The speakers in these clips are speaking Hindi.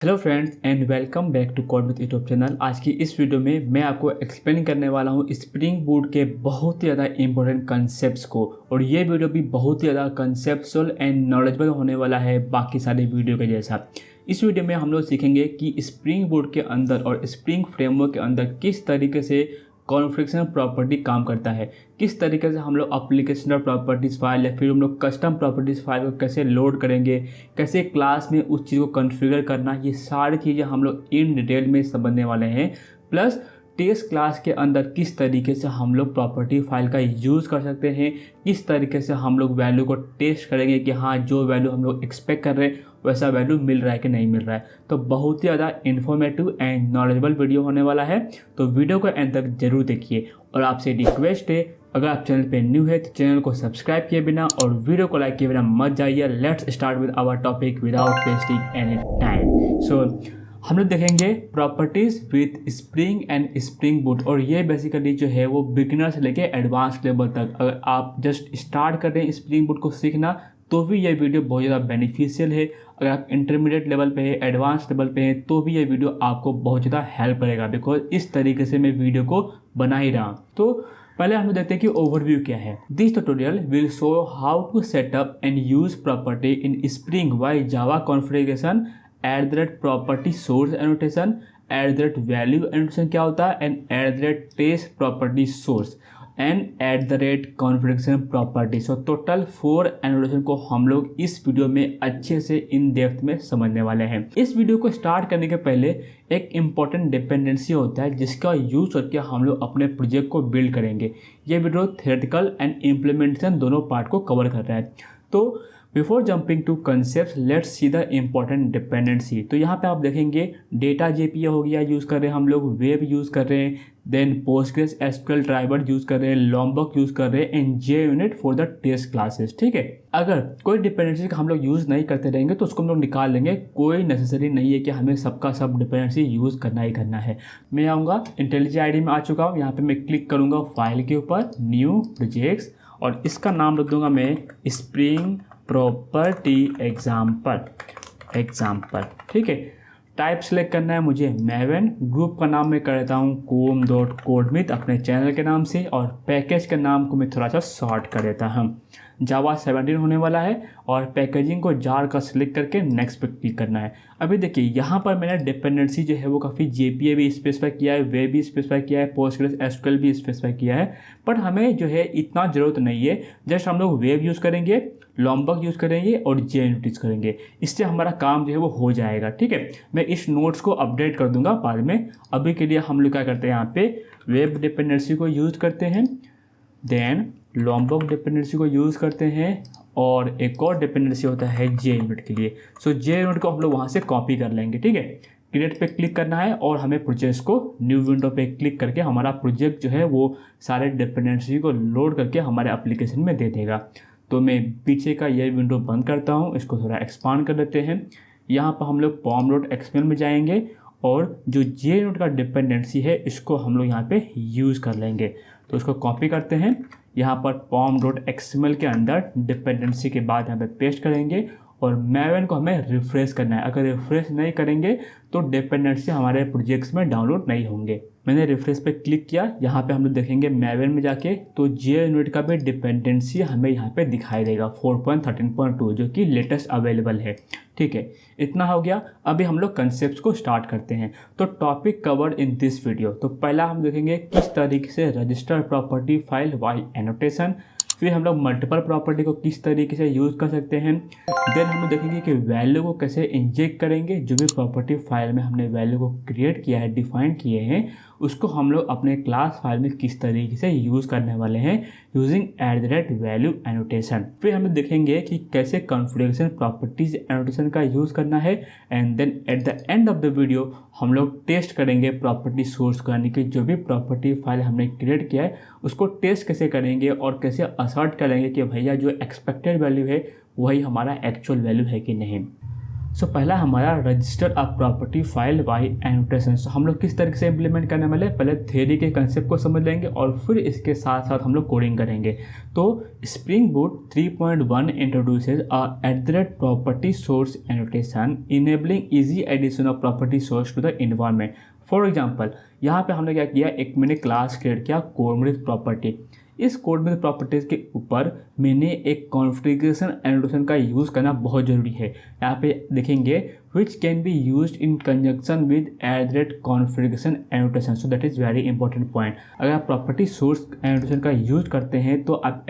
Hello friends and welcome back to code with YouTube channel. आज की इस वीडियो में मैं आपको एक्सप्लेन करने वाला हूँ स्प्रिंग बूट के बहुत ही ज़्यादा इंपॉर्टेंट कंसेप्ट्स को। और ये वीडियो भी बहुत ही ज़्यादा कंसेप्चुअल एंड नॉलेजेबल होने वाला है बाकी सारे वीडियो के जैसा। इस वीडियो में हम लोग सीखेंगे कि स्प्रिंग बूट के अंदर और स्प्रिंग फ्रेमवर्क के अंदर किस तरीके से कॉन्फ़िगरेशन प्रॉपर्टी काम करता है, किस तरीके से हम लोग एप्लीकेशनल प्रॉपर्टीज़ फाइल या फिर हम लोग कस्टम प्रॉपर्टीज़ फाइल को कैसे लोड करेंगे, कैसे क्लास में उस चीज़ को कॉन्फ़िगर करना, ये सारी चीज़ें हम लोग इन डिटेल में समझने वाले हैं। प्लस टेस्ट क्लास के अंदर किस तरीके से हम लोग प्रॉपर्टी फाइल का यूज़ कर सकते हैं, किस तरीके से हम लोग वैल्यू को टेस्ट करेंगे कि हाँ जो वैल्यू हम लोग एक्सपेक्ट कर रहे हैं वैसा वैल्यू मिल रहा है कि नहीं मिल रहा है। तो बहुत ही ज़्यादा इन्फॉर्मेटिव एंड नॉलेजेबल वीडियो होने वाला है, तो वीडियो को एंड तक जरूर देखिए। और आपसे रिक्वेस्ट है, अगर आप चैनल पे न्यू है तो चैनल को सब्सक्राइब किए बिना और वीडियो को लाइक किए बिना मत जाइए। Let's start with our topic without wasting any time. So हम लोग देखेंगे properties with spring and spring boot. और ये बेसिकली जो है वो बिगिनर से लेके एडवांस लेवल तक, अगर आप जस्ट स्टार्ट कर रहे हैं स्प्रिंग बूट को सीखना तो भी ये वीडियो बहुत ज़्यादा बेनिफिशियल है। अगर आप इंटरमीडिएट लेवल पे है, एडवांस लेवल पे हैं, तो भी ये वीडियो आपको बहुत ज़्यादा हेल्प करेगा, बिकॉज इस तरीके से मैं वीडियो को बना ही रहा। तो पहले हम लोग देखते हैं कि ओवरव्यू क्या है। This tutorial will show how to setup and use property in spring by Java configuration @property source annotation @value annotation क्या होता है and @test property source and configuration property. So total 4 annotation को हम लोग इस वीडियो में अच्छे से इन डेप्थ में समझने वाले हैं। इस वीडियो को स्टार्ट करने के पहले एक इम्पॉर्टेंट डिपेंडेंसी होता है जिसका यूज करके हम लोग अपने प्रोजेक्ट को बिल्ड करेंगे। ये वीडियो थ्योरेटिकल एंड इम्प्लीमेंटेशन दोनों पार्ट को कवर कर रहा है। तो before jumping to concept let's see the important dependency. तो यहाँ पे आप देखेंगे डेटा जेपीए हो गया यूज़ कर रहे हैं हम लोग, वेब यूज़ कर रहे हैं, then Postgres SQL driver use कर रहे हैं, लॉम्बक यूज़ कर रहे हैं and JUnit for the test classes. ठीक है, अगर कोई डिपेंडेंसी का हम लोग यूज़ नहीं करते रहेंगे तो उसको हम लोग निकाल लेंगे। कोई नेसेसरी नहीं है कि हमें सबका सब डिपेंडेंसी यूज़ करना ही करना है। मैं आऊँगा इंटेलिजेंट आईडी में आ चुका हूँ, यहाँ पर मैं क्लिक करूँगा फाइल के ऊपर, न्यू प्रोजेक्ट्स, और इसका नाम रख दूँगा मैं स्प्रिंग प्रॉपर्टी एग्जाम्पल। ठीक है, टाइप सेलेक्ट करना है मुझे मैवन, ग्रुप का नाम मैं कर देता हूँ com.codemith अपने चैनल के नाम से, और पैकेज के नाम को मैं थोड़ा सा शॉर्ट कर देता हूँ। जावा 17 होने वाला है और पैकेजिंग को जार का सिलेक्ट करके नेक्स्ट पे क्लिक करना है। अभी देखिए यहाँ पर मैंने डिपेंडेंसी जो है वो काफ़ी जेपीए भी स्पेसिफाई किया है, वेब भी स्पेसिफाई किया है, पोस्टग्रेस एसक्यूएल भी स्पेसिफाई किया है, बट हमें जो है इतना ज़रूरत नहीं है। जस्ट हम लोग वेब यूज़ करेंगे, लॉम्बक यूज़ करेंगे और JUnit यूज़ करेंगे, इससे हमारा काम जो है वो हो जाएगा। ठीक है, मैं इस नोट्स को अपडेट कर दूंगा बाद में। अभी के लिए हम लोग क्या करते हैं, यहाँ पे वेब डिपेंडेंसी को यूज़ करते हैं, देन लॉम्बक डिपेंडेंसी को यूज़ करते हैं, और एक और डिपेंडेंसी होता है JUnit के लिए। सो JUnit को हम लोग वहाँ से कॉपी कर लेंगे। ठीक है, क्रिएट पे क्लिक करना है और हमें प्रोजेक्ट को न्यू विंडो पे क्लिक करके हमारा प्रोजेक्ट जो है वो सारे डिपेंडेंसी को लोड करके हमारे एप्लीकेशन में दे देगा। तो मैं पीछे का ये विंडो बंद करता हूँ, इसको थोड़ा एक्सपांड कर लेते हैं। यहाँ पर हम लोग pom.xml में जाएंगे और जो JUnit का डिपेंडेंसी है इसको हम लोग यहाँ पे यूज़ कर लेंगे। तो इसको कॉपी करते हैं, यहाँ पर pom.xml के अंदर डिपेंडेंसी के बाद यहाँ पे पेस्ट करेंगे, और मैवन को हमें रिफ्रेश करना है। अगर रिफ्रेश नहीं करेंगे तो डिपेंडेंसी हमारे प्रोजेक्ट्स में डाउनलोड नहीं होंगे। मैंने रिफ्रेश पे क्लिक किया, यहाँ पे हम लोग देखेंगे मैवन में जाके तो JUnit का भी डिपेंडेंसी हमें यहाँ पे दिखाई देगा 4.13.2 जो कि लेटेस्ट अवेलेबल है। ठीक है, इतना हो गया। अभी हम लोग कंसेप्ट को स्टार्ट करते हैं। तो topic covered in this video, तो पहला हम देखेंगे किस तरीके से register property file by annotation, फिर हम लोग मल्टीपल प्रॉपर्टी को किस तरीके से यूज़ कर सकते हैं, देन हम लोग देखेंगे कि वैल्यू को कैसे इंजेक्ट करेंगे, जो भी प्रॉपर्टी फाइल में हमने वैल्यू को क्रिएट किया है, डिफाइन किए हैं, उसको हम लोग अपने क्लास फाइल में किस तरीके से यूज़ करने वाले हैं यूजिंग @वैल्यू एनोटेशन। फिर हम लोग देखेंगे कि कैसे कॉन्फ़िगरेशन प्रॉपर्टीज एनोटेशन का यूज़ करना है, and then at the end of the video हम लोग टेस्ट करेंगे प्रॉपर्टी सोर्स को, यानी कि जो भी प्रॉपर्टी फाइल हमने क्रिएट किया है उसको टेस्ट कैसे करेंगे और कैसे असर्ट करेंगे कि भैया जो एक्सपेक्टेड वैल्यू है वही हमारा एक्चुअल वैल्यू है कि नहीं। पहला हमारा register a property file by annotation. हम लोग किस तरीके से इंप्लीमेंट करने वाले, पहले थ्योरी के कंसेप्ट को समझ लेंगे और फिर इसके साथ साथ हम लोग कोडिंग करेंगे। तो spring boot 3.1 introduces a property source annotation enabling easy addition of property source to the environment. For example, यहाँ पे हमने क्या किया, एक मैंने क्लास क्रिएट किया कोड विद प्रॉपर्टी। इस कोड विद प्रॉपर्टीज़ के ऊपर मैंने एक कॉन्फ़िगरेशन एनोटेशन का यूज़ करना बहुत ज़रूरी है। यहाँ पे देखेंगे which can be use in conjunction with configuration annotation. So that is very important point. अगर आप प्रॉपर्टी सोर्स एनोटेशन का यूज़ करते हैं तो आप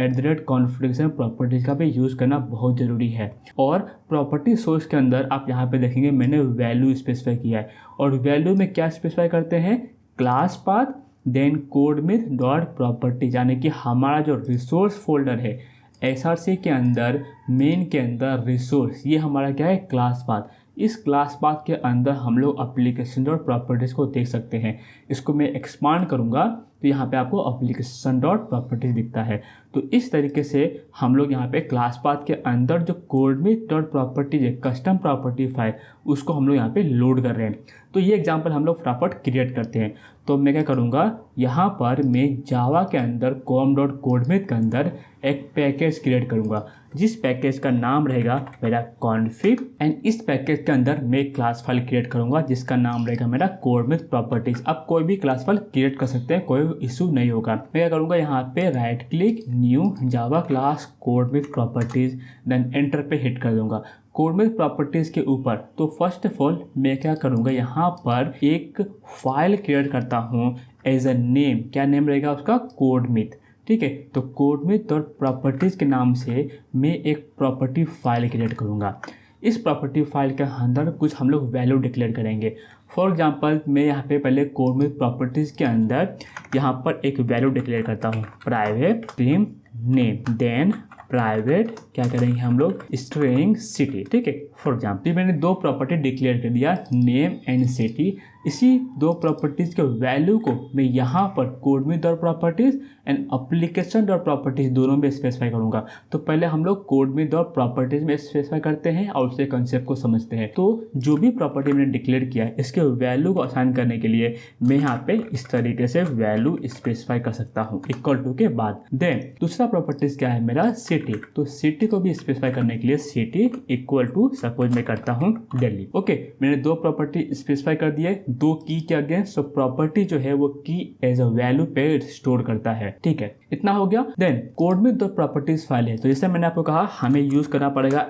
कॉन्फ़िगरेशन प्रॉपर्टीज़ का भी यूज़ करना बहुत ज़रूरी है। और प्रॉपर्टी सोर्स के अंदर आप यहाँ पे देखेंगे मैंने वैल्यू स्पेसिफाई किया है, और वैल्यू में क्या स्पेसिफाई करते हैं, class path then code with dot property, यानी कि हमारा जो रिसोर्स फोल्डर है SRC के अंदर मेन के अंदर रिसोर्स, ये हमारा क्या है, क्लास पाथ। इस क्लास पाथ के अंदर हम लोग एप्लीकेशन डॉट प्रॉपर्टीज़ को देख सकते हैं। इसको मैं एक्सपांड करूँगा तो यहाँ पे आपको एप्लीकेशन डॉट प्रॉपर्टीज दिखता है। तो इस तरीके से हम लोग यहाँ पे क्लास पाथ के अंदर जो कोड में डॉट प्रॉपर्टीज है, कस्टम प्रॉपर्टी फाइल, उसको हम लोग यहाँ पे लोड कर रहे हैं। तो ये एग्जांपल हम लोग फटाफट क्रिएट करते हैं। तो मैं क्या करूँगा, यहाँ पर मैं जावा के अंदर com.codemeet के अंदर एक पैकेज क्रिएट करूँगा, जिस पैकेज का नाम रहेगा मेरा कॉन्फिग, एंड इस पैकेज के अंदर मैं क्लास फाइल क्रिएट करूँगा जिसका नाम रहेगा मेरा कोडविद प्रॉपर्टीज। अब कोई भी क्लास फाइल क्रिएट कर सकते हैं, कोई इशू नहीं होगा। मैं क्या करूँगा, यहाँ पे right click new Java class codewith properties, then enter पे हिट कर दूंगा कोडविद प्रॉपर्टीज के ऊपर। तो फर्स्ट ऑफ ऑल मैं क्या करूँगा, यहाँ पर एक फाइल क्रिएट करता हूँ एज अ नेम। क्या नेम रहेगा उसका, कोडविद। ठीक है, तो कोडविद और प्रॉपर्टीज़ के नाम से मैं एक प्रॉपर्टी फाइल क्रिएट करूँगा। इस प्रॉपर्टी फाइल के अंदर कुछ हम लोग वैल्यू डिक्लेयर करेंगे। फॉर एग्जांपल, मैं यहाँ पे पहले कोडविद प्रॉपर्टीज़ के अंदर यहाँ पर एक वैल्यू डिक्लेयर करता हूँ, private string name, then private क्या करेंगे हम लोग, स्ट्रिंग सिटी। ठीक है, फॉर एग्जाम्पल मैंने दो प्रॉपर्टी डिक्लेयर कर दिया, नेम एंड सिटी। इसी दो प्रॉपर्टीज़ के वैल्यू को मैं यहाँ पर कोडविद और प्रॉपर्टीज़ एंड एप्लीकेशन और प्रॉपर्टीज़ दोनों में स्पेसिफाई करूँगा। तो पहले हम लोग कोडविद और प्रॉपर्टीज़ में स्पेसिफाई करते हैं और उसके कंसेप्ट को समझते हैं। तो जो भी प्रॉपर्टी मैंने डिक्लेयर किया है, इसके वैल्यू को असाइन करने के लिए मैं यहाँ पे इस तरीके से वैल्यू स्पेसिफाई कर सकता हूँ, इक्वल टू के बाद। देन दूसरा प्रॉपर्टीज़ क्या है मेरा, सिटी। तो सिटी को भी स्पेसिफाई करने के लिए सिटी इक्वल टू, सपोज मैं करता हूँ दिल्ली। ओके, मैंने दो प्रॉपर्टी स्पेसिफाई कर दिए, दो की के अगेंस्ट। सो प्रॉपर्टी जो है वो की एज अ वैल्यू पे स्टोर करता है। ठीक है, इतना हो गया। देन कोड में दो प्रॉपर्टीज फाइल है, तो जैसे मैंने आपको कहा हमें यूज करना पड़ेगा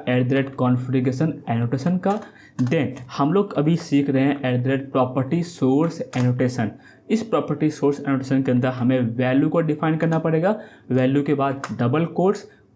कॉन्फ़िगरेशन एनोटेशन का। देन हम लोग अभी सीख रहे हैं प्रॉपर्टी सोर्स एनोटेशन। इस प्रॉपर्टी सोर्स एनोटेशन के अंदर हमें वैल्यू को डिफाइन करना पड़ेगा। वैल्यू के बाद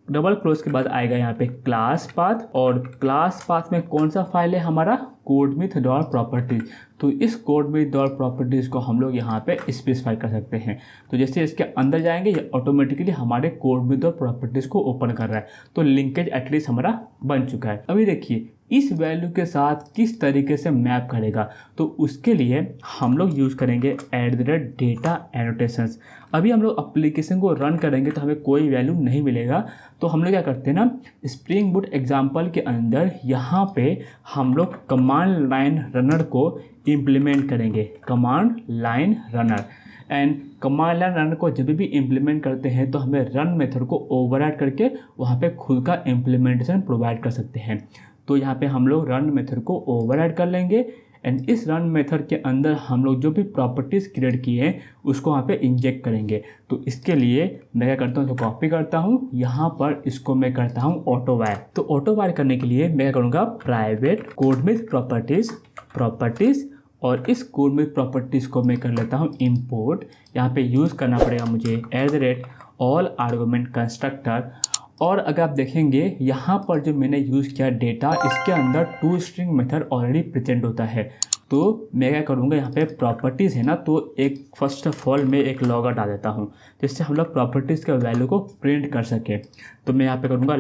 डबल क्लोज के बाद आएगा यहाँ पे क्लास पाथ, और क्लास पाथ में कौन सा फाइल है हमारा, कोडविद डॉट प्रॉपर्टीज। तो इस कोडविद डॉट प्रॉपर्टीज को हम लोग यहाँ पे स्पेसिफाई कर सकते हैं। तो जैसे इसके अंदर जाएंगे ये ऑटोमेटिकली हमारे कोडविद डॉट प्रॉपर्टीज को ओपन कर रहा है। तो लिंकेज एटलीस्ट हमारा बन चुका है। अभी देखिए इस वैल्यू के साथ किस तरीके से मैप करेगा, तो उसके लिए हम लोग यूज़ करेंगे डेटा एनोटेशंस। अभी हम लोग एप्लीकेशन को रन करेंगे तो हमें कोई वैल्यू नहीं मिलेगा। तो हम लोग क्या करते हैं ना, स्प्रिंग बूट एग्जाम्पल के अंदर यहाँ पे हम लोग कमांड लाइन रनर को इम्प्लीमेंट करेंगे, command line runner. And command line runner को जब भी इम्प्लीमेंट करते हैं तो हमें रन मेथड को ओवरराइड करके वहाँ पे खुद का इम्प्लीमेंटेशन प्रोवाइड कर सकते हैं। तो यहाँ पे हम लोग रन मेथड को ओवरराइड कर लेंगे, एंड इस रन मेथड के अंदर हम लोग जो भी प्रॉपर्टीज़ क्रिएट किए हैं उसको वहाँ पे इंजेक्ट करेंगे। तो इसके लिए मैं क्या करता हूँ, तो कॉपी करता हूँ, यहाँ पर इसको मैं करता हूँ ऑटो वायर। तो ऑटो वायर करने के लिए मैं क्या करूँगा, प्राइवेट कोडविद प्रॉपर्टीज़, और इस कोडविद प्रॉपर्टीज़ को मैं कर लेता हूँ इम्पोर्ट। यहाँ पे यूज़ करना पड़ेगा मुझे ऑल आर्गुमेंट कंस्ट्रक्टर। और अगर आप देखेंगे यहाँ पर जो मैंने यूज़ किया डेटा, इसके अंदर to string method already present होता है। तो मैं क्या करूँगा, यहाँ पे प्रॉपर्टीज़ है ना, तो एक फर्स्ट ऑफ ऑल मैं एक लॉग डाल देता हूँ जिससे हम लोग प्रॉपर्टीज़ के वैल्यू को प्रिंट कर सके। तो मैं यहाँ पे करूँगा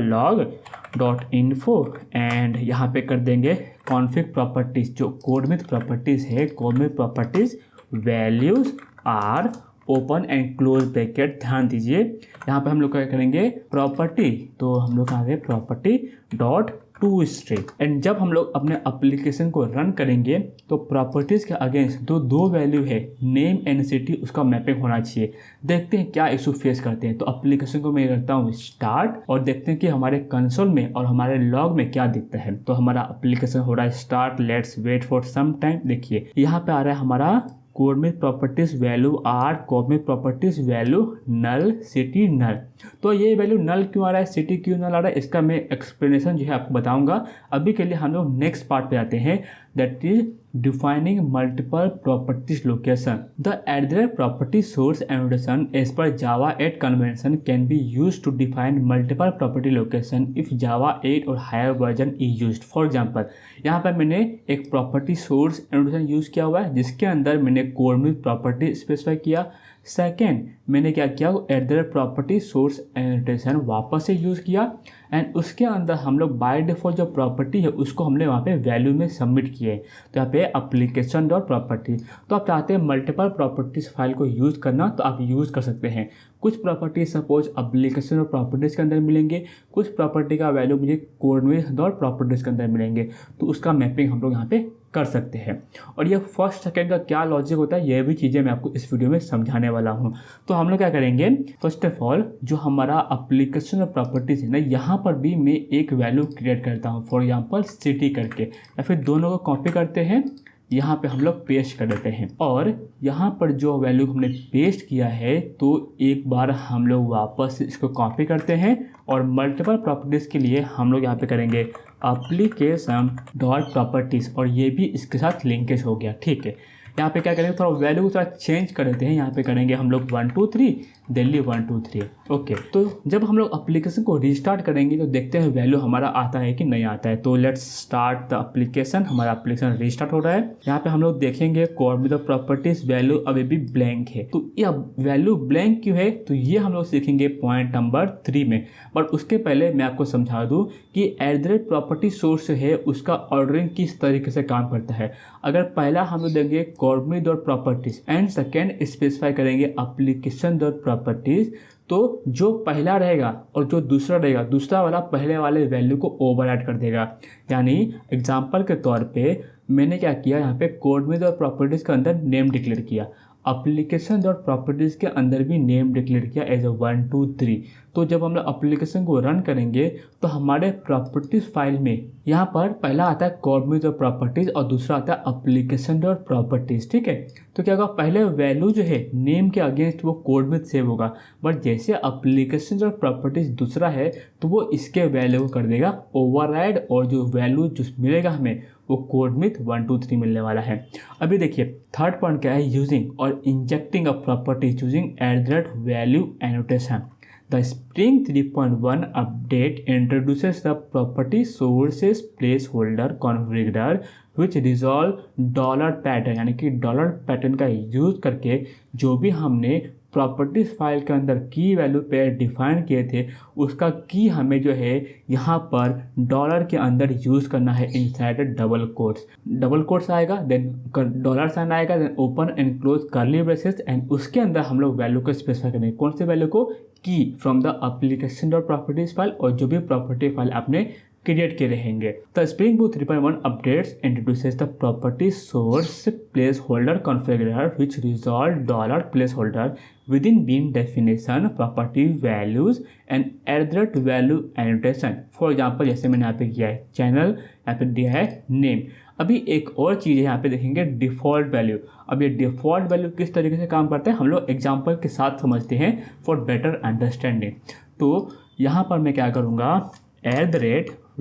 log.info, एंड यहाँ पे कर देंगे कॉन्फिग प्रॉपर्टीज़, जो कोडविद प्रॉपर्टीज़ है, codewith properties values are open and close bracket. ध्यान दीजिए यहाँ पे हम लोग क्या करेंगे, प्रॉपर्टी, तो हम लोग कहाँ गए, property dot to string. And जब हम लोग अपने एप्लीकेशन को रन करेंगे तो प्रॉपर्टीज़ के अगेंस्ट दो वैल्यू है नेम एंड सिटी, उसका मैपिंग होना चाहिए। देखते हैं क्या इशू फेस करते हैं। तो एप्लीकेशन को मैं करता हूँ स्टार्ट और देखते हैं कि हमारे कंसोल में और हमारे लॉग में क्या दिखता है। तो हमारा एप्लीकेशन हो रहा है start, let's wait for some time. देखिए यहाँ पे आ रहा है हमारा कोड में प्रॉपर्टीज वैल्यू आर, कोड में properties value null, city null. तो ये वैल्यू नल क्यों आ रहा है, सिटी क्यों नल आ रहा है, इसका मैं एक्सप्लेनेशन जो है आपको बताऊंगा। अभी के लिए हम लोग नेक्स्ट पार्ट पे आते हैं, that is defining multiple properties location. The address property source annotation as per Java 8 convention can be used to define multiple property location if Java 8 or higher version is used. For example, यहाँ पर मैंने एक प्रॉपर्टी सोर्स एनोटेशन यूज़ किया हुआ है जिसके अंदर मैंने कोड में प्रॉपर्टी स्पेसिफाई किया। सेकेंड मैंने क्या किया, एट प्रॉपर्टी सोर्स एनोटेशन वापस से यूज़ किया एंड उसके अंदर हम लोग बाय डिफॉल्ट जो प्रॉपर्टी है उसको हमने वहाँ पे वैल्यू में सबमिट किए। तो यहाँ पे एप्लीकेशन डॉट प्रॉपर्टी। तो आप चाहते हैं मल्टीपल प्रॉपर्टीज फाइल को यूज़ करना तो आप यूज़ कर सकते हैं। कुछ प्रॉपर्टी सपोज एप्लीकेशन और प्रॉपर्टीज़ के अंदर मिलेंगे, कुछ प्रॉपर्टी का वैल्यू मुझे कोड में डॉट प्रॉपर्टीज़ के अंदर मिलेंगे, तो उसका मैपिंग हम लोग यहाँ पे कर सकते हैं। और ये फर्स्ट सेकेंड का क्या लॉजिक होता है ये भी चीज़ें मैं आपको इस वीडियो में समझाने वाला हूँ। तो हम लोग क्या करेंगे, फर्स्ट ऑफ ऑल जो हमारा एप्लीकेशन और प्रॉपर्टीज़ है ना, यहाँ पर भी मैं एक वैल्यू क्रिएट करता हूँ, फॉर एग्जांपल सिटी करके, या फिर दोनों को कॉपी करते हैं, यहाँ पे हम लोग पेस्ट कर देते हैं। और यहाँ पर जो वैल्यू हमने पेस्ट किया है तो एक बार हम लोग वापस इसको कॉपी करते हैं और मल्टीपल प्रॉपर्टीज़ के लिए हम लोग यहाँ पे करेंगे एप्लीकेशन डॉट प्रॉपर्टीज़ और ये भी इसके साथ लिंकेज हो गया। ठीक है, यहाँ पे क्या करेंगे, थोड़ा वैल्यू को थोड़ा चेंज कर देते हैं। यहाँ पे करेंगे हम लोग 1 2 3 दिल्ली 1 2 3। ओके, तो जब हम लोग एप्लीकेशन को रीस्टार्ट करेंगे तो देखते हैं वैल्यू हमारा आता है कि नहीं आता है। तो लेट्स स्टार्ट द एप्लीकेशन। हमारा एप्लीकेशन रीस्टार्ट हो रहा है। यहाँ पे हम लोग देखेंगे कोड में द प्रॉपर्टीज वैल्यू अभी भी ब्लैंक है। तो ये वैल्यू ब्लैंक क्यों है, तो ये हम लोग सीखेंगे पॉइंट नंबर 3 में। बट उसके पहले मैं आपको समझा दूँ कि एट प्रॉपर्टी सोर्स है उसका ऑर्डरिंग किस तरीके से काम करता है। अगर पहला हम लोग देंगे कोड में dot properties and second specify करेंगे एप्लीकेशन डॉट प्रॉपर्टीज, तो जो पहला रहेगा और जो दूसरा रहेगा, दूसरा वाला पहले वाले वैल्यू को ओवरराइड कर देगा। यानी एग्जांपल के तौर पे मैंने क्या किया, यहाँ पे कोड में डॉट प्रॉपर्टीज के अंदर नेम डिक्लेयर किया, एप्लीकेशन डॉट प्रॉपर्टीज़ के अंदर भी नेम डिक्लेयर किया एज 1 2 3। तो जब हम लोग एप्लीकेशन को रन करेंगे तो हमारे प्रॉपर्टीज़ फाइल में यहाँ पर पहला आता है कोड में डॉट प्रॉपर्टीज़ और दूसरा आता है एप्लीकेशन डॉट प्रॉपर्टीज़। ठीक है, तो क्या होगा, पहले वैल्यू जो है नेम के अगेंस्ट वो कोड में सेव होगा, बट जैसे एप्लीकेशन डॉट प्रॉपर्टीज़ दूसरा है तो वो इसके वैल्यू को कर देगा ओवरराइड और जो वैल्यू जो मिलेगा हमें वो कोड में 1 2 3 मिलने वाला है। अभी देखिए थर्ड पॉइंट क्या है, यूजिंग और injecting a properties using at value annotation. The spring 3.1 update introduces the property sources placeholder configure which resolve dollar pattern, यानी कि डॉलर पैटर्न का यूज़ करके जो भी हमने प्रॉपर्टीज़ फाइल के अंदर की वैल्यू पे डिफाइन किए थे उसका की हमें जो है यहाँ पर डॉलर के अंदर यूज़ करना है इनसाइड डबल कोट्स आएगा, देन डॉलर साइन आएगा, then open and close curly braces and उसके अंदर हम लोग वैल्यू को स्पेसिफाई करेंगे। कौन से वैल्यू को, key from the application dot properties file और जो भी प्रॉपर्टी फाइल आपने क्रिएट के रहेंगे। The spring boot 3.1 updates introduces the property source placeholder configure which resolve dollar placeholder within bean definition property values and at value annotation. For example जैसे मैंने यहाँ पे किया है चैनल, यहाँ पे दिया है नेम। अभी एक और चीज़ है, यहाँ पे देखेंगे डिफ़ॉल्ट वैल्यू। अब ये डिफ़ॉल्ट वैल्यू किस तरीके से काम करता है हम लोग एग्जाम्पल के साथ समझते हैं फॉर बेटर अंडरस्टैंडिंग। तो यहाँ पर मैं क्या करूँगा, एट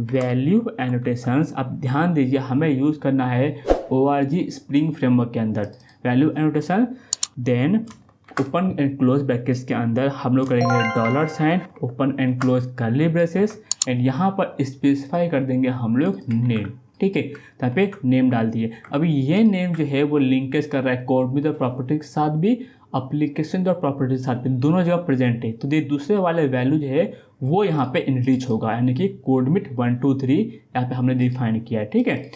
वैल्यू एनोटेशंस। अब ध्यान दीजिए हमें यूज़ करना है ORG स्प्रिंग फ्रेमवर्क के अंदर value annotation, then open and close brackets के अंदर हम लोग करेंगे dollar sign, open and close curly braces and यहाँ पर स्पेसिफाई कर देंगे हम लोग नेम। ठीक है, यहाँ पे नेम डाल दिए। अभी ये नेम जो है वो लिंकेज कर रहा है कोड में द प्रॉपर्टी के साथ भी, एप्लीकेशन डॉट प्रॉपर्टी के साथ भी, दोनों जगह प्रेजेंट है। तो ये दूसरे वाले वैल्यू जो है वो यहाँ पे इनरीच होगा, यानी कि कोड मिट 1 2 3 यहाँ पे हमने डिफाइन किया है। ठीक है,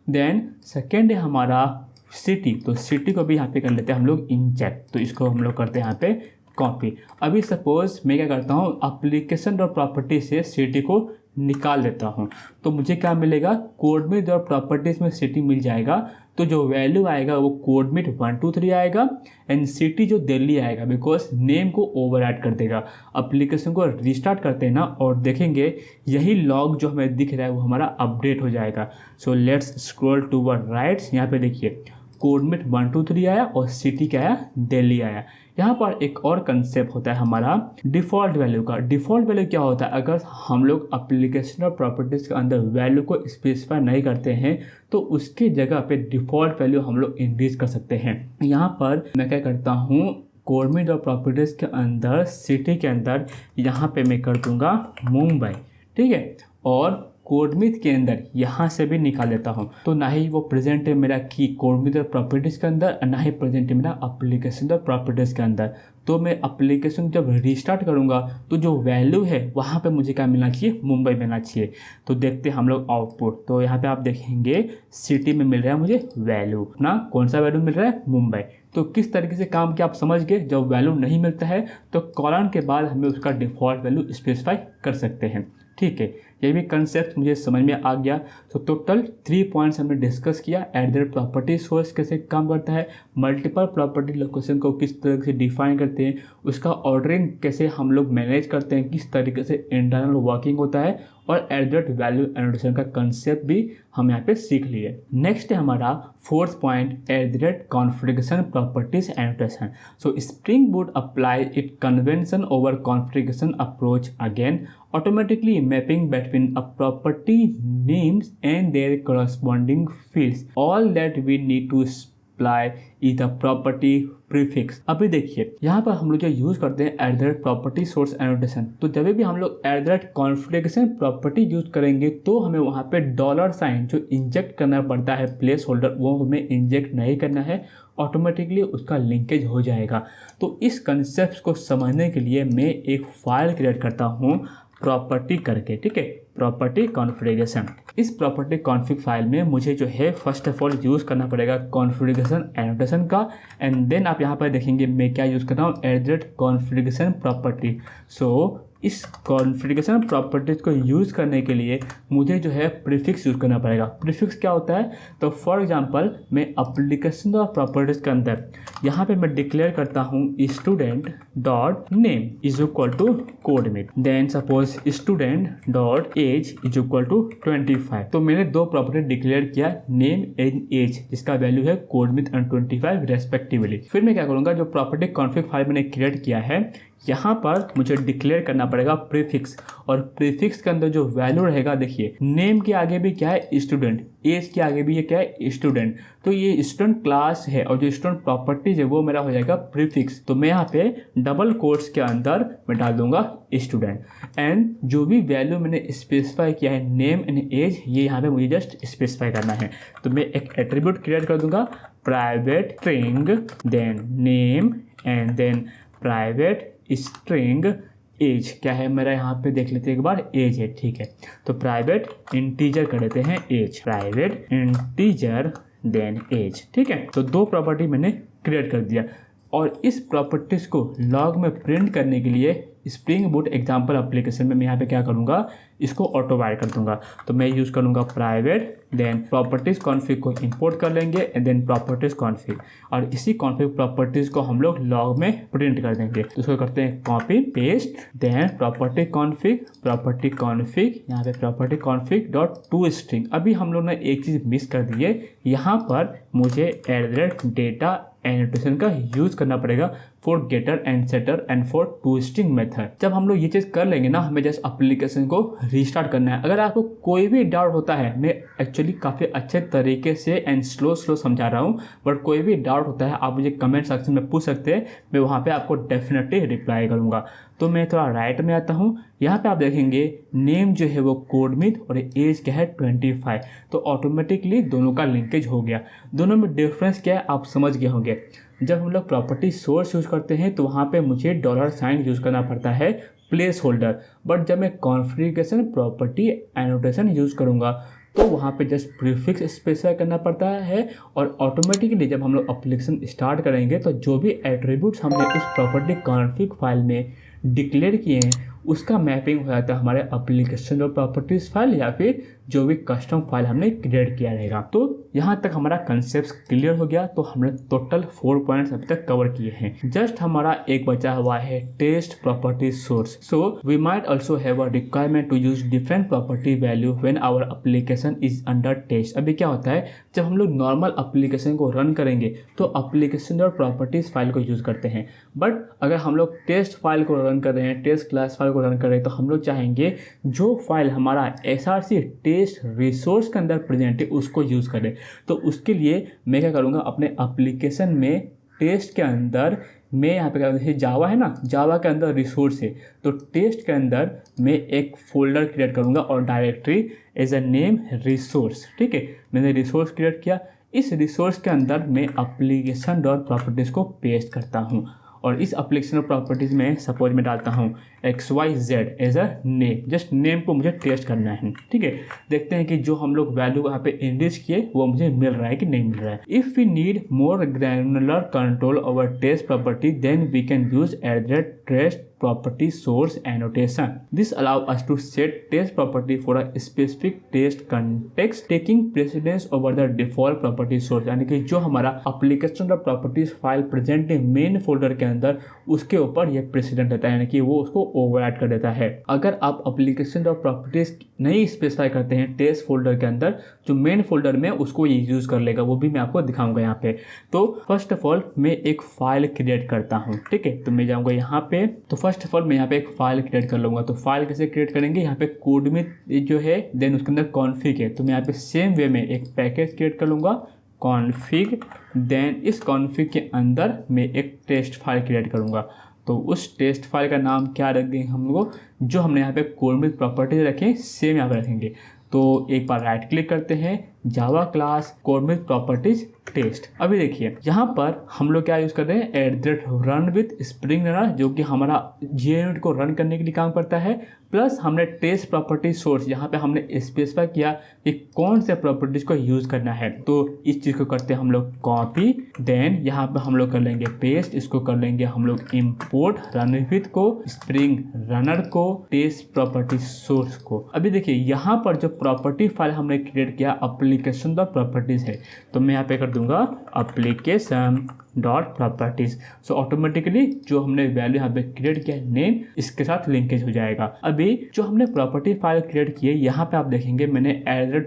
देन सेकेंड है हमारा सिटी। तो सिटी को भी यहाँ पे कर लेते हैं हम लोग इंजेक्ट, तो इसको हम लोग करते हैं यहाँ पे कॉपी। अभी सपोज मैं क्या करता हूँ, एप्लीकेशन डॉट प्रॉपर्टी से सिटी को निकाल देता हूँ तो मुझे क्या मिलेगा, कोडमिट और प्रॉपर्टीज़ में सिटी मिल जाएगा। तो जो वैल्यू आएगा वो कोडमिट 1 2 3 आएगा एंड सिटी जो दिल्ली आएगा, बिकॉज नेम को ओवरराइड कर देगा। एप्लीकेशन को रिस्टार्ट करते हैं ना और देखेंगे यही लॉग जो हमें दिख रहा है वो हमारा अपडेट हो जाएगा। So let's scroll toward rights. यहाँ पे देखिए कोडमिट 1 2 3 आया और सिटी क्या आया, दिल्ली आया। यहाँ पर एक और कंसेप्ट होता है हमारा डिफ़ॉल्ट वैल्यू का। डिफ़ॉल्ट वैल्यू क्या होता है, अगर हम लोग एप्लीकेशन और प्रॉपर्टीज़ के अंदर वैल्यू को स्पेसिफाई नहीं करते हैं तो उसकी जगह पे डिफ़ॉल्ट वैल्यू हम लोग इंक्रीज कर सकते हैं। यहाँ पर मैं क्या करता हूँ, कोडमिट और प्रॉपर्टीज़ के अंदर सिटी के अंदर यहाँ पे मैं कर दूँगा मुंबई, ठीक है, और कोडमिट के अंदर यहाँ से भी निकाल देता हूँ। तो ना ही वो प्रेजेंट है मेरा की कोडमिट और प्रॉपर्टीज़ के अंदर, ना ही प्रेजेंट है मेरा एप्लीकेशन और प्रॉपर्टीज़ के अंदर। तो मैं एप्लीकेशन जब रिस्टार्ट करूँगा तो जो वैल्यू है वहाँ पे मुझे क्या मिलना चाहिए, मुंबई मिलना चाहिए। तो देखते हैं हम लोग आउटपुट। तो यहाँ पे आप देखेंगे सिटी में मिल रहा है मुझे वैल्यू ना, कौन सा वैल्यू मिल रहा है, मुंबई। तो किस तरीके से काम किया आप समझ गए। जब वैल्यू नहीं मिलता है तो कॉलन के बाद हमें उसका डिफ़ॉल्ट वैल्यू स्पेसिफाई कर सकते हैं, ठीक है। ये भी कंसेप्ट मुझे समझ में आ गया। तो टोटल 3 पॉइंट्स हमने डिस्कस किया। एट प्रॉपर्टी सोर्स कैसे काम करता है, मल्टीपल प्रॉपर्टी लोकेशन को किस तरह से डिफाइन करते हैं, उसका ऑर्डरिंग कैसे हम लोग मैनेज करते हैं, किस तरीके से इंटरनल वर्किंग होता है, और एट वैल्यू एनोटेशन का कंसेप्ट भी हम यहाँ पे सीख लिए। नेक्स्ट है हमारा 4th point, at configuration properties annotation. So spring boot apply it convention over configuration approach again, automatically mapping between a property names and their corresponding fields. All that we need to apply is the property prefix। अभी देखिए यहाँ पर हम लोग जो यूज़ करते हैं एट प्रॉपर्टी सोर्स एनोटेशन। तो जब भी हम लोग एट कॉन्फ़िगरेशन प्रॉपर्टी यूज़ करेंगे तो हमें वहाँ पे $साइन जो इंजेक्ट करना पड़ता है प्लेस होल्डर, वो हमें इंजेक्ट नहीं करना है, ऑटोमेटिकली उसका लिंकेज हो जाएगा। तो इस कंसेप्ट को समझने के लिए मैं एक फाइल क्रिएट करता हूँ प्रॉपर्टी करके, ठीक है, प्रॉपर्टी कॉन्फ़िगरेशन। इस प्रॉपर्टी कॉन्फ़िग फाइल में मुझे जो है फर्स्ट ऑफ ऑल यूज़ करना पड़ेगा कॉन्फ़िगरेशन एनोटेशन का, एंड देन आप यहाँ पर देखेंगे मैं क्या यूज़ कर रहा हूँ, एट कॉन्फ़िगरेशन प्रॉपर्टी। सो इस कॉन्फ़िगरेशन प्रॉपर्टीज़ को यूज़ करने के लिए मुझे जो है प्रीफिक्स यूज़ करना पड़ेगा। प्रीफिक्स क्या होता है, तो फॉर एग्जांपल मैं एप्लीकेशन और प्रॉपर्टीज़ के अंदर यहाँ पे मैं डिक्लेयर करता हूँ student dot name is equal to codemit, then suppose student dot age is equal to 25। तो मैंने दो प्रॉपर्टी डिक्लेयर किया, नेम एंड एज, जिसका वैल्यू है कोडमिट एंड 25 रेस्पेक्टिवली। फिर मैं क्या करूँगा, जो प्रॉपर्टी कॉन्फ़िग फाइल मैंने क्रिएट किया है यहाँ पर मुझे डिक्लेयर करना पड़ेगा प्रीफिक्स, और प्रीफिक्स के अंदर जो वैल्यू रहेगा, देखिए नेम के आगे भी क्या है स्टूडेंट, एज के आगे भी ये क्या है स्टूडेंट। तो ये स्टूडेंट क्लास है और जो स्टूडेंट प्रॉपर्टीज है वो मेरा हो जाएगा प्रीफिक्स। तो मैं यहाँ पे डबल कोट्स के अंदर मैं डाल दूंगा स्टूडेंट, एंड जो भी वैल्यू मैंने स्पेसिफाई किया है नेम एंड एज, ये यहाँ पे मुझे जस्ट स्पेसिफाई करना है। तो मैं एक एट्रीब्यूट क्रिएट कर दूंगा private string, then name and then private string age. क्या है मेरा यहाँ पे देख लेते हैं एक बार, एज है, ठीक है। तो प्राइवेट इंटीजर कर देते हैं age, private integer then age, ठीक है। तो दो प्रॉपर्टी मैंने क्रिएट कर दिया, और इस प्रॉपर्टीज को लॉग में प्रिंट करने के लिए स्प्रिंग बूट एग्जाम्पल एप्लीकेशन में मैं यहाँ पे क्या करूँगा, इसको ऑटो वायर कर दूंगा। तो मैं यूज़ करूँगा प्राइवेट, देन प्रॉपर्टीज़ कॉन्फ़िग को इंपोर्ट कर लेंगे, एंड देन प्रॉपर्टीज़ कॉन्फ़िग, और इसी कॉन्फ़िग प्रॉपर्टीज़ को हम लोग लॉग में प्रिंट कर देंगे। तो इसको करते हैं copy paste, then property config, यहाँ पे property config dot to string. अभी हम लोग ने एक चीज़ मिस कर दी है, यहाँ पर मुझे एट डेटा एनोटेशन का यूज़ करना पड़ेगा for getter and setter and for to string method. जब हम लोग ये चीज़ कर लेंगे ना, हमें जस्ट एप्लीकेशन को रीस्टार्ट करना है। अगर आपको कोई भी डाउट होता है, मैं एक्चुअली काफ़ी अच्छे तरीके से एंड स्लो समझा रहा हूँ, बट कोई भी डाउट होता है आप मुझे कमेंट सेक्शन में पूछ सकते हैं, मैं वहाँ पे आपको डेफिनेटली रिप्लाई करूँगा। तो मैं थोड़ा राइट में आता हूँ, यहाँ पे आप देखेंगे नेम जो है वो कोडमिट और एज क्या है 25। तो ऑटोमेटिकली दोनों का लिंकेज हो गया। दोनों में डिफरेंस क्या है आप समझ गए होंगे। जब हम लोग प्रॉपर्टी सोर्स यूज़ करते हैं तो वहाँ पे मुझे $साइन यूज़ करना पड़ता है प्लेस होल्डर, बट जब मैं कॉन्फ़िगरेशन प्रॉपर्टी एनोटेशन यूज़ करूँगा तो वहाँ पे जस्ट प्रीफिक्स स्पेसिफाई करना पड़ता है, और ऑटोमेटिकली जब हम लोग एप्लीकेशन स्टार्ट करेंगे तो जो भी एट्रीब्यूट्स हमने उस प्रॉपर्टी कॉन्फ़िग फाइल में डिक्लेयर किए हैं उसका मैपिंग हो जाता है हमारे एप्लीकेशन और प्रॉपर्टीज़ फाइल या फिर जो भी कस्टम फाइल हमने क्रिएट किया रहेगा। तो यहाँ तक हमारा कंसेप्ट क्लियर हो गया। तो हमने टोटल 4 पॉइंट्स अभी तक कवर किए हैं। जस्ट हमारा एक बचा हुआ है test property source. So we might also have a requirement to use different property value when our application is under test. अभी क्या होता है, जब हम लोग नॉर्मल एप्लीकेशन को रन करेंगे तो एप्लीकेशन और प्रॉपर्टीज फाइल को यूज करते हैं। बट अगर हम लोग टेस्ट फाइल को रन कर रहे हैं, टेस्ट क्लास फाइल को रन कर रहे हैं, तो हम लोग चाहेंगे जो फाइल हमारा SRC टेस्ट रिसोर्स के अंदर प्रेजेंट है उसको यूज़ करें। तो उसके लिए मैं क्या करूँगा, अपने एप्लीकेशन में टेस्ट के अंदर मैं यहाँ पे जैसे जावा है ना, जावा के अंदर रिसोर्स है, तो टेस्ट के अंदर मैं एक फोल्डर क्रिएट करूँगा और directory as a name resource. ठीक है, मैंने रिसोर्स क्रिएट किया। इस रिसोर्स के अंदर मैं एप्लीकेशन डॉट प्रॉपर्टीज़ को पेस्ट करता हूँ और इस एप्लीकेशन प्रॉपर्टीज़ में सपोज मैं डालता हूँ XYZ as a name. Just name को मुझे टेस्ट करना है। ठीक है, देखते हैं कि जो हम लोग वैल्यू यहाँ पे इंडिस किए वो मुझे मिल रहा है कि नहीं मिल रहा है। If we need more granular control over test property then we can use @test property source annotation. This allows us to set test property for a specific test context taking precedence over the default property source। यानी कि जो हमारा application और properties फाइल प्रेजेंट है मेन फोल्डर के अंदर, उसके ऊपर ये प्रेसिडेंट रहता है, यानी कि वो उसको ओवरराइड कर देता है। अगर आप application और properties नहीं स्पेसिफाई करते हैं टेस्ट फोल्डर के अंदर, जो मेन फोल्डर में उसको ये यूज कर लेगा, वो भी मैं आपको दिखाऊंगा यहाँ पे। तो फर्स्ट ऑफ ऑल मैं एक फाइल क्रिएट करता हूँ। ठीक है, तो मैं जाऊँगा यहाँ पे, तो फर्स्ट ऑफ ऑल मैं यहाँ पे एक फाइल क्रिएट कर लूँगा। तो फाइल कैसे क्रिएट करेंगे, यहाँ पे कोड में जो है देन उसके अंदर कॉन्फ़िग है, तो मैं यहाँ पे सेम वे में एक पैकेज क्रिएट कर लूँगा कॉन्फ़िग। देन इस कॉन्फ़िग के अंदर मैं एक टेस्ट फाइल क्रिएट करूँगा। तो उस टेस्ट फाइल का नाम क्या रख देंगे हम लोग, जो हमने यहाँ पे कोड में प्रॉपर्टीज रखे सेम यहाँ पे रखेंगे। तो एक बार राइट क्लिक करते हैं, जावा क्लास कोड में प्रॉपर्टीज टेस्ट। अभी देखिए यहाँ पर हम लोग क्या यूज़ कर रहे हैं, @run with स्प्रिंग रनर, जो कि हमारा JUnit को रन करने के लिए काम करता है। प्लस हमने टेस्ट प्रॉपर्टी सोर्स, यहाँ पे हमने स्पेसिफाई किया कि कौन से प्रॉपर्टीज को यूज़ करना है। तो इस चीज़ को करते हैं हम लोग कॉपी, देन यहाँ पे हम लोग कर लेंगे पेस्ट, इसको कर लेंगे हम लोग इम्पोर्ट रन विथ को, स्प्रिंग रनर को, टेस्ट प्रॉपर्टी सोर्स को। अभी देखिए यहाँ पर जो प्रॉपर्टी फाइल हमने क्रिएट किया एप्लीकेशन डॉट प्रॉपर्टीज है, तो मैं यहाँ पे कर दूंगा application dot properties. So automatically जो हमने वैल्यू यहाँ पे क्रिएट किया नेम, इसके साथ लिंकेज हो जाएगा। अभी जो हमने प्रॉपर्टी फाइल क्रिएट की है, यहाँ पे आप देखेंगे मैंने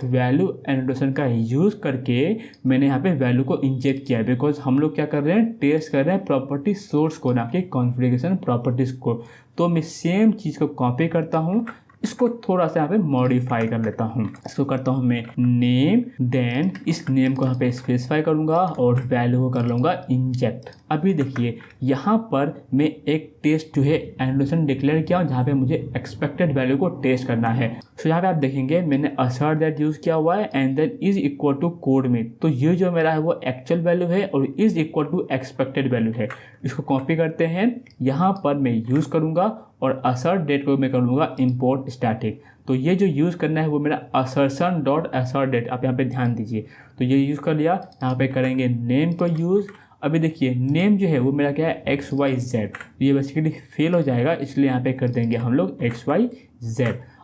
@वैल्यू एनोटेशन का यूज करके मैंने यहाँ पे वैल्यू को इंजेक्ट किया है, बिकॉज हम लोग क्या कर रहे हैं, टेस्ट कर रहे हैं प्रॉपर्टी सोर्स को, ना कि कॉन्फ़िगरेशन प्रॉपर्टीज को। तो मैं सेम चीज़ को कॉपी करता हूँ, इसको थोड़ा सा यहाँ पे मॉडिफाई कर लेता हूँ। इसको करता हूँ मैं नेम, देन इस नेम को यहाँ पे स्पेसिफाई करूँगा और वैल्यू को कर लूँगा इंजेक्ट। अभी देखिए यहाँ पर मैं एक टेस्ट जो है एनोटेशन डिक्लेयर किया हूँ, जहाँ पे मुझे एक्सपेक्टेड वैल्यू को टेस्ट करना है। तो यहाँ पे आप देखेंगे मैंने assert दैट यूज़ किया हुआ है and then is equal to code में। तो ये जो मेरा है वो एक्चुअल वैल्यू है और is equal to expected value है। इसको कॉपी करते हैं, यहाँ पर मैं यूज़ करूँगा और assert डेट को मैं कर लूँगा इम्पोर्ट स्टैटिक। तो ये जो यूज़ करना है वो मेरा assertion डॉट assert डेट, आप यहाँ पे ध्यान दीजिए। तो ये यूज़ कर लिया, यहाँ पे करेंगे नेम को यूज़। अभी देखिए नेम जो है वो मेरा क्या है, XYZ, ये बेसिकली फेल हो जाएगा, इसलिए यहाँ पे कर देंगे हम लोग XYZ।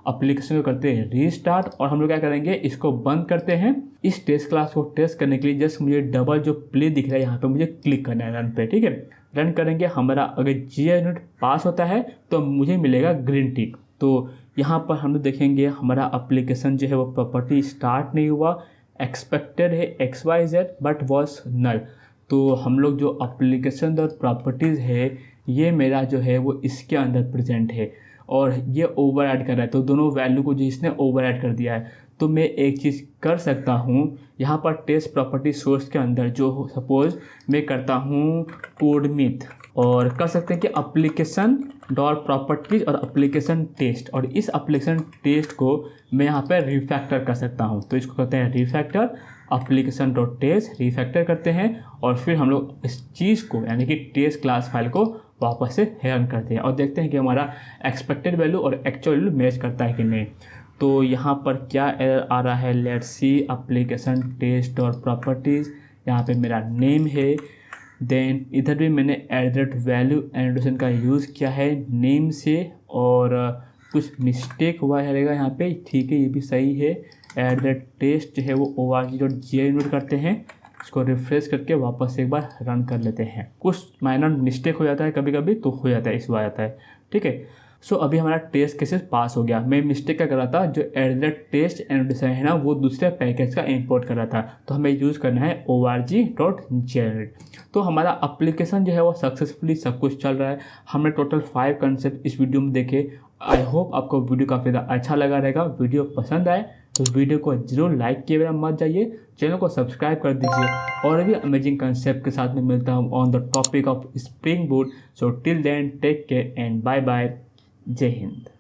एप्लीकेशन को करते हैं रीस्टार्ट और हम लोग क्या करेंगे, इसको बंद करते हैं। इस टेस्ट क्लास को टेस्ट करने के लिए जस्ट मुझे डबल जो प्ले दिख रहा है यहाँ पे मुझे क्लिक करना है रन पे। ठीक है, रन करेंगे, हमारा अगर JUnit पास होता है तो मुझे मिलेगा ग्रीन टिक। तो यहाँ पर हम लोग देखेंगे हमारा एप्लीकेशन जो है वो प्रॉपर्टी स्टार्ट नहीं हुआ, एक्सपेक्टेड है XYZ बट वॉज नल। तो हम लोग जो एप्लीकेशन और प्रॉपर्टीज़ है ये मेरा जो है वो इसके अंदर प्रेजेंट है और ये ओवरराइड कर रहा है। तो दोनों वैल्यू को जो इसने ओवरराइड कर दिया है, तो मैं एक चीज़ कर सकता हूँ यहाँ पर टेस्ट प्रॉपर्टी सोर्स के अंदर, जो सपोज मैं करता हूँ कोडमिथ, और कर सकते हैं कि एप्लीकेशन डॉट प्रॉपर्टीज और एप्लीकेशन टेस्ट, और इस एप्लीकेशन टेस्ट को मैं यहाँ पर रिफैक्टर कर सकता हूँ। तो इसको करते हैं refactor, application dot test refactor करते हैं और फिर हम लोग इस चीज़ को यानी कि टेस्ट क्लास फाइल को वापस से रन करते हैं और देखते हैं कि हमारा एक्सपेक्टेड वैल्यू और एक्चुअल वैल्यू मैच करता है कि नहीं। तो यहाँ पर क्या एरर आ रहा है, लेट्स सी एप्लीकेशन टेस्ट और प्रॉपर्टीज़, यहाँ पे मेरा नेम है देन इधर भी मैंने @वैल्यू एनोटेशन का यूज़ किया है नेम से, और कुछ मिस्टेक हुआ है रहेगा यहाँ पे, ठीक है ये भी सही है। @टेस्ट जो है वो org.gi नोट करते हैं, इसको रिफ्रेश करके वापस एक बार रन कर लेते हैं। कुछ माइनर मिस्टेक हो जाता है कभी कभी, तो हो जाता है, इस आ जाता है, ठीक है। सो अभी हमारा टेस्ट केसेस पास हो गया। मैं मिस्टेक क्या कर रहा था, जो @टेस्ट एनोटेशन है ना वो दूसरे पैकेज का इंपोर्ट कर रहा था, तो हमें यूज़ करना है org.generate। तो हमारा एप्लीकेशन जो है वो सक्सेसफुली सब कुछ चल रहा है। हमने टोटल 5 कंसेप्ट इस वीडियो में देखे। आई होप आपको वीडियो काफ़ी ज़्यादा अच्छा लगा रहेगा। वीडियो पसंद आए तो वीडियो को जरूर लाइक किए बिना मत जाइए, चैनल को सब्सक्राइब कर दीजिए। और भी अमेजिंग कंसेप्ट के साथ में मिलता हूँ on the topic of spring boot. So till then take care and bye bye. जय हिंद।